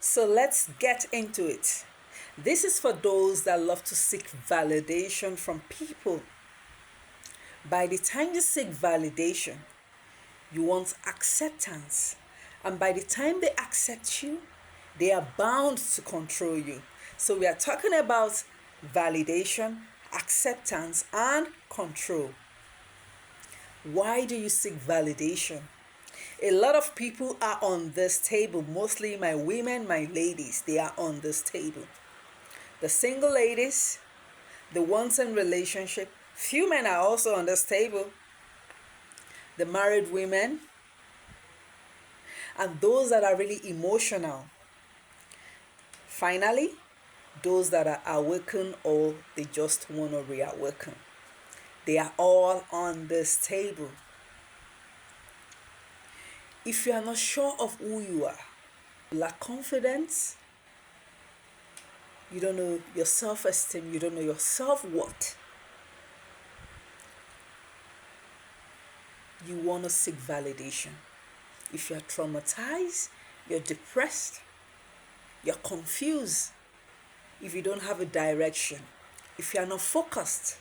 So let's get into it. This is for those that love to seek validation from people. By the time you seek validation, you want acceptance. And by the time they accept you, they are bound to control you. So we are talking about validation, acceptance, and control. Why do you seek validation? A lot of people are on this table, mostly my women, my ladies, they are on this table. The single ladies, the ones in relationship, few men are also on this table. The married women, and those that are really emotional. Finally, those that are awakened or they just want to reawaken. They are all on this table. If you are not sure of who you are, you lack confidence, you don't know your self-esteem, you don't know your self-worth, you want to seek validation. If you're traumatized, you're depressed, you're confused, if you don't have a direction, if you're not focused,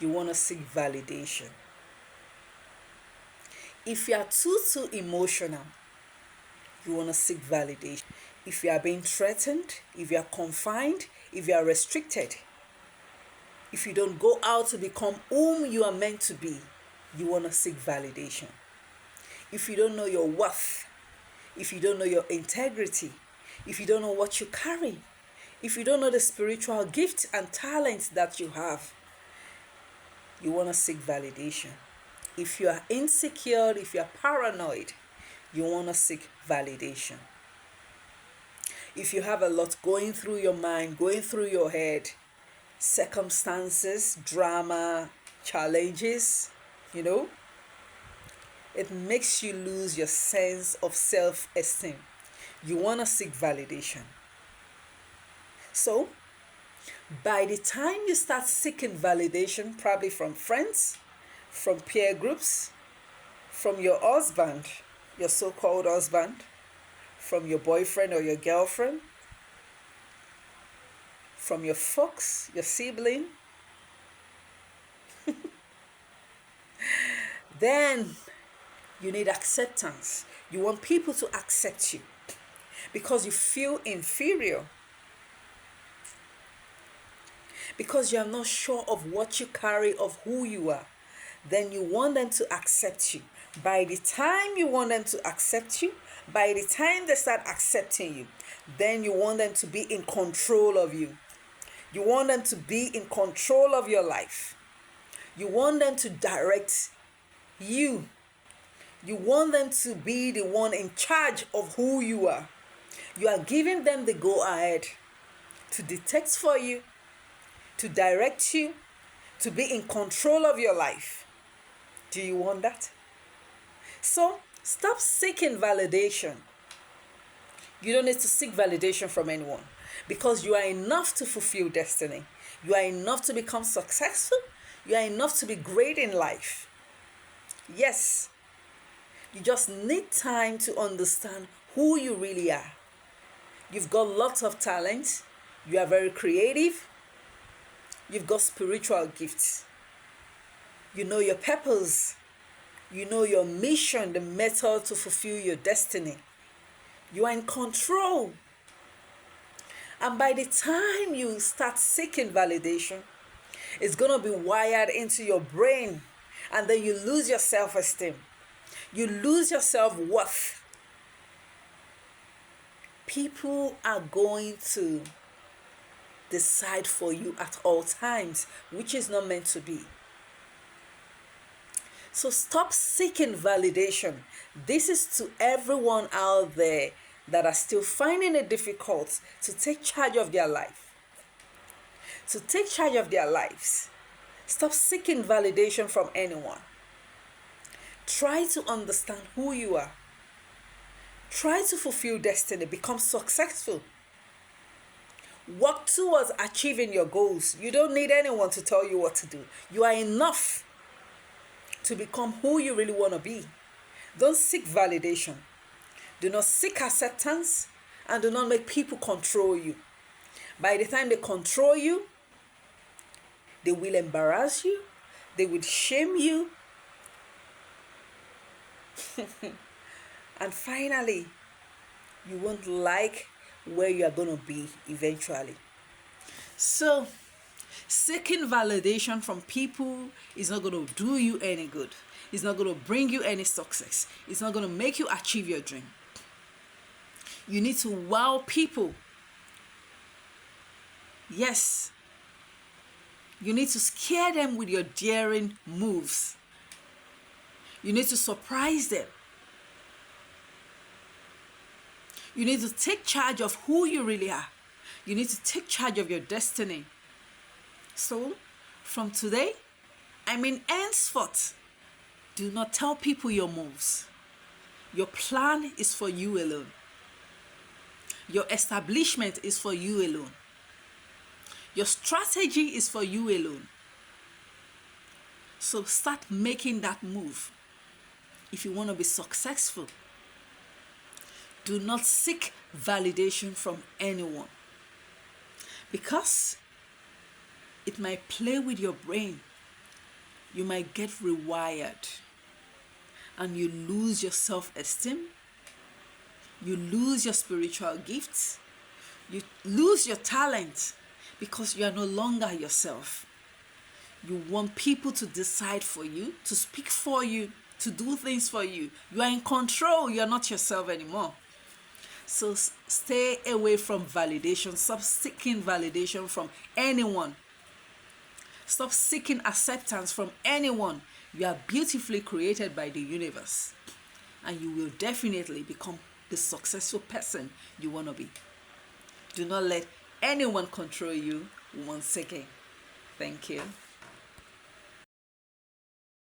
you want to seek validation. If you are too emotional, you want to seek validation. If you are being threatened, if you are confined, if you are restricted, if you don't go out to become whom you are meant to be, you want to seek validation. If you don't know your worth, if you don't know your integrity, if you don't know what you carry, if you don't know the spiritual gifts and talents that you have, you want to seek validation. If you are insecure, if you are paranoid, you want to seek validation. If you have a lot going through your mind, going through your head, circumstances, drama, challenges, it makes you lose your sense of self-esteem. You want to seek validation. So, by the time you start seeking validation, probably from friends, from peer groups, from your husband, your so-called husband, from your boyfriend or your girlfriend, from your folks, your sibling, then you need acceptance. You want people to accept you because you feel inferior, because you are not sure of what you carry, of who you are. Then you want them to accept you. By the time you want them to accept you, by the time they start accepting you, then you want them to be in control of you. You want them to be in control of your life. You want them to direct you. You want them to be the one in charge of who you are. You are giving them the go ahead to detect for you, to direct you, to be in control of your life. Do you want that? So stop seeking validation. You don't need to seek validation from anyone because you are enough to fulfill destiny. You are enough to become successful. You are enough to be great in life. Yes, you just need time to understand who you really are. You've got lots of talent. You are very creative. You've got spiritual gifts. You know your purpose. You know your mission, the method to fulfill your destiny. You are in control. And by the time you start seeking validation, it's going to be wired into your brain. And then you lose your self-esteem. You lose your self-worth. People are going to decide for you at all times, which is not meant to be. So stop seeking validation. This is to everyone out there that are still finding it difficult to take charge of their life. To take charge of their lives. Stop seeking validation from anyone. Try to understand who you are. Try to fulfill destiny, become successful. Work towards achieving your goals. You don't need anyone to tell you what to do. You are enough to become who you really want to be. Don't seek validation. Do not seek acceptance And do not make people control you. By the time they control you, they will embarrass you, they will shame you, and finally, you won't like where you are going to be eventually. So, seeking validation from people is not going to do you any good. It's not going to bring you any success. It's not going to make you achieve your dream. You need to wow people. Yes. You need to scare them with your daring moves. You need to surprise them. You need to take charge of who you really are. You need to take charge of your destiny. So, from today, henceforth, do not tell people your moves. Your plan is for you alone. Your establishment is for you alone. Your strategy is for you alone. So start making that move if you want to be successful. Do not seek validation from anyone, because it might play with your brain. You might get rewired and you lose your self-esteem. You lose your spiritual gifts. You lose your talent because you are no longer yourself. You want people to decide for you, to speak for you, to do things for you. You are in control. You are not yourself anymore. So stay away from validation. Stop seeking validation from anyone. Stop seeking acceptance from anyone. You are beautifully created by the universe, and you will definitely become the successful person you want to be. Do not let anyone control you once again. Thank you.